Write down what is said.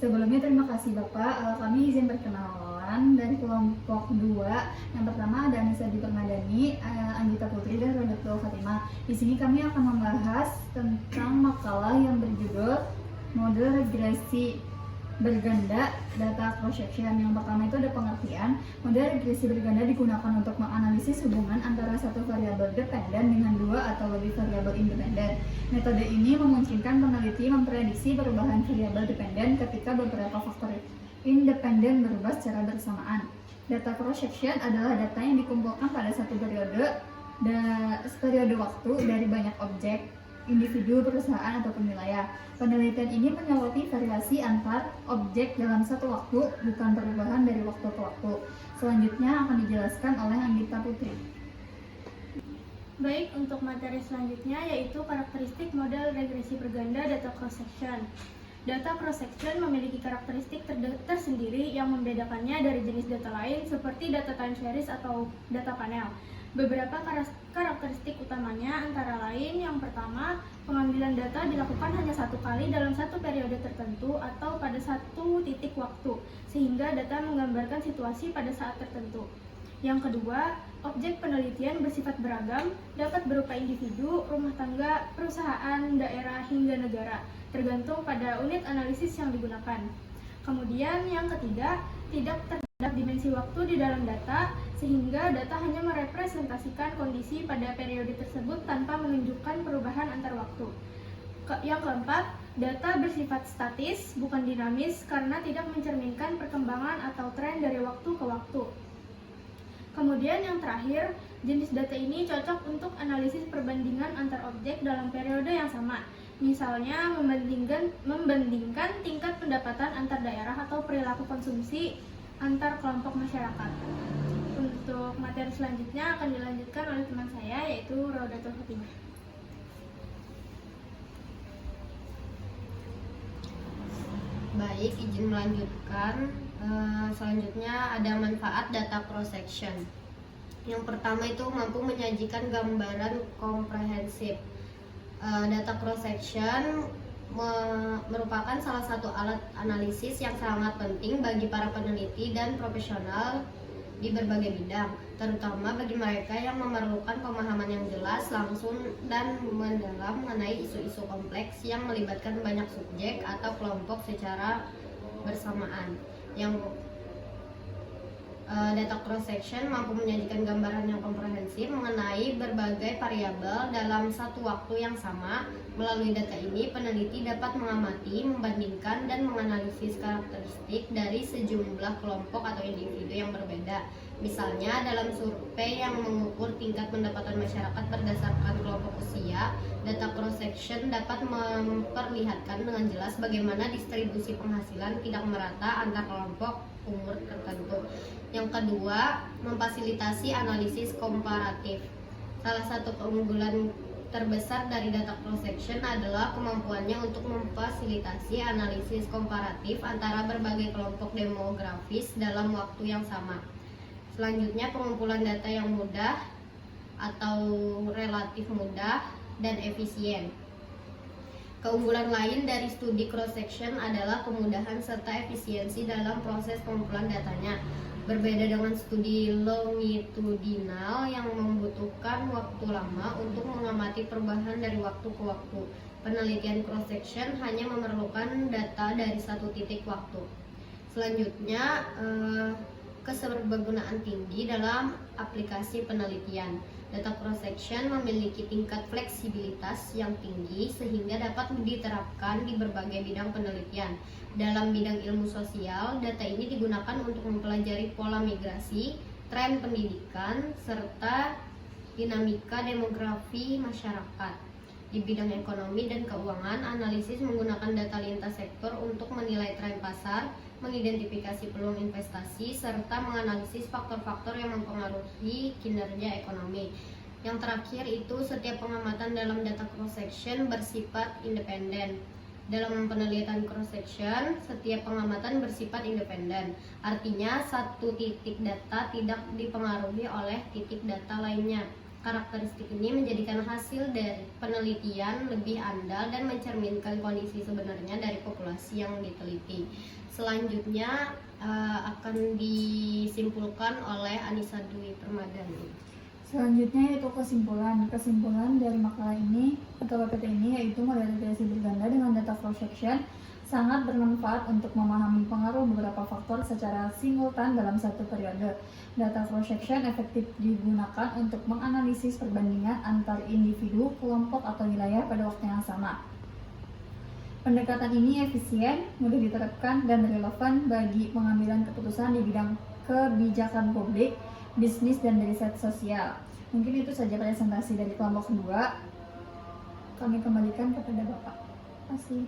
Sebelumnya terima kasih Bapak. Kami izin perkenalan dari kelompok 2. Yang pertama ada Anissa Dipermadani, Anggita Putri, dan Rodatul Fatimah. Di sini kami akan membahas tentang makalah yang berjudul Model Regresi Berganda Data Cross Section. Yang pertama itu ada pengertian. Model regresi berganda digunakan untuk menganalisis hubungan antara satu variabel dependen dengan dua atau lebih variabel independen. Metode ini memungkinkan peneliti memprediksi perubahan variabel dependen ketika beberapa faktor independen berubah secara bersamaan. Data cross section adalah data yang dikumpulkan pada satu periode waktu dari banyak objek, individu, perusahaan, ataupun wilayah. Penelitian ini menyoroti variasi antar objek dalam satu waktu, bukan perubahan dari waktu ke waktu. Selanjutnya akan dijelaskan oleh Anggita Putri. Baik, untuk materi selanjutnya yaitu karakteristik model regresi berganda data cross section. Data cross section memiliki karakteristik tersendiri yang membedakannya dari jenis data lain seperti data time series atau data panel. Beberapa karakteristik utamanya antara lain: yang pertama, pengambilan data dilakukan hanya satu kali dalam satu periode tertentu atau pada satu titik waktu, sehingga data menggambarkan situasi pada saat tertentu. Yang kedua, objek penelitian bersifat beragam, dapat berupa individu, rumah tangga, perusahaan, daerah, hingga negara, tergantung pada unit analisis yang digunakan. Kemudian yang ketiga, tidak terdapat dimensi waktu di dalam data, sehingga data hanya merepresentasikan kondisi pada periode tersebut tanpa menunjukkan perubahan antar waktu. Yang keempat, data bersifat statis, bukan dinamis, karena tidak mencerminkan perkembangan atau tren dari waktu ke waktu. Kemudian yang terakhir, jenis data ini cocok untuk analisis perbandingan antar objek dalam periode yang sama. Misalnya membandingkan tingkat pendapatan antar daerah atau perilaku konsumsi antar kelompok masyarakat. Untuk materi selanjutnya akan dilanjutkan oleh teman saya, yaitu Rodatul Fatimah. Baik, izin melanjutkan. Selanjutnya ada manfaat data cross section. Yang pertama itu mampu menyajikan gambaran komprehensif. Data cross section merupakan salah satu alat analisis yang sangat penting bagi para peneliti dan profesional di berbagai bidang, terutama bagi mereka yang memerlukan pemahaman yang jelas, langsung, dan mendalam mengenai isu-isu kompleks yang melibatkan banyak subjek atau kelompok secara bersamaan. Yang data cross section mampu menyajikan gambaran yang komprehensif mengenai berbagai variabel dalam satu waktu yang sama. Melalui data ini, peneliti dapat mengamati, membandingkan, dan menganalisis karakteristik dari sejumlah kelompok atau individu yang berbeda. Misalnya, dalam survei yang mengukur tingkat pendapatan masyarakat berdasarkan kelompok usia, data cross section dapat memperlihatkan dengan jelas bagaimana distribusi penghasilan tidak merata antar kelompok umur tertentu. Yang kedua, memfasilitasi analisis komparatif. Salah satu keunggulan terbesar dari data cross section adalah kemampuannya untuk memfasilitasi analisis komparatif antara berbagai kelompok demografis dalam waktu yang sama. Selanjutnya, pengumpulan data yang mudah atau relatif mudah dan efisien. Keunggulan lain dari studi cross section adalah kemudahan serta efisiensi dalam proses pengumpulan datanya. Berbeda dengan studi longitudinal yang membutuhkan waktu lama untuk mengamati perubahan dari waktu ke waktu, penelitian cross section hanya memerlukan data dari satu titik waktu. Selanjutnya, keserbergunaan tinggi dalam aplikasi penelitian. Data cross section memiliki tingkat fleksibilitas yang tinggi sehingga dapat diterapkan di berbagai bidang penelitian. Dalam bidang ilmu sosial, data ini digunakan untuk mempelajari pola migrasi, tren pendidikan, serta dinamika demografi masyarakat. Di bidang ekonomi dan keuangan, analisis menggunakan data lintas sektor untuk menilai tren pasar, mengidentifikasi peluang investasi, serta menganalisis faktor-faktor yang mempengaruhi kinerja ekonomi. Yang terakhir itu, setiap pengamatan dalam data cross section bersifat independen. Dalam penelitian cross section, setiap pengamatan bersifat independen. Artinya, satu titik data tidak dipengaruhi oleh titik data lainnya. Karakteristik ini menjadikan hasil dari penelitian lebih andal dan mencerminkan kondisi sebenarnya dari populasi yang diteliti. Selanjutnya akan disimpulkan oleh Anissa Dwi Permadani. Selanjutnya yaitu kesimpulan. Kesimpulan dari makalah ini atau PPT ini yaitu model regresi berganda dengan data cross section sangat bermanfaat untuk memahami pengaruh beberapa faktor secara simultan dalam satu periode. Data cross section efektif digunakan untuk menganalisis perbandingan antar individu, kelompok, atau wilayah pada waktu yang sama. Pendekatan ini efisien, mudah diterapkan, dan relevan bagi pengambilan keputusan di bidang kebijakan publik, bisnis, dan riset sosial. Mungkin itu saja presentasi dari kelompok kedua. Kami kembalikan kepada Bapak. Terima kasih.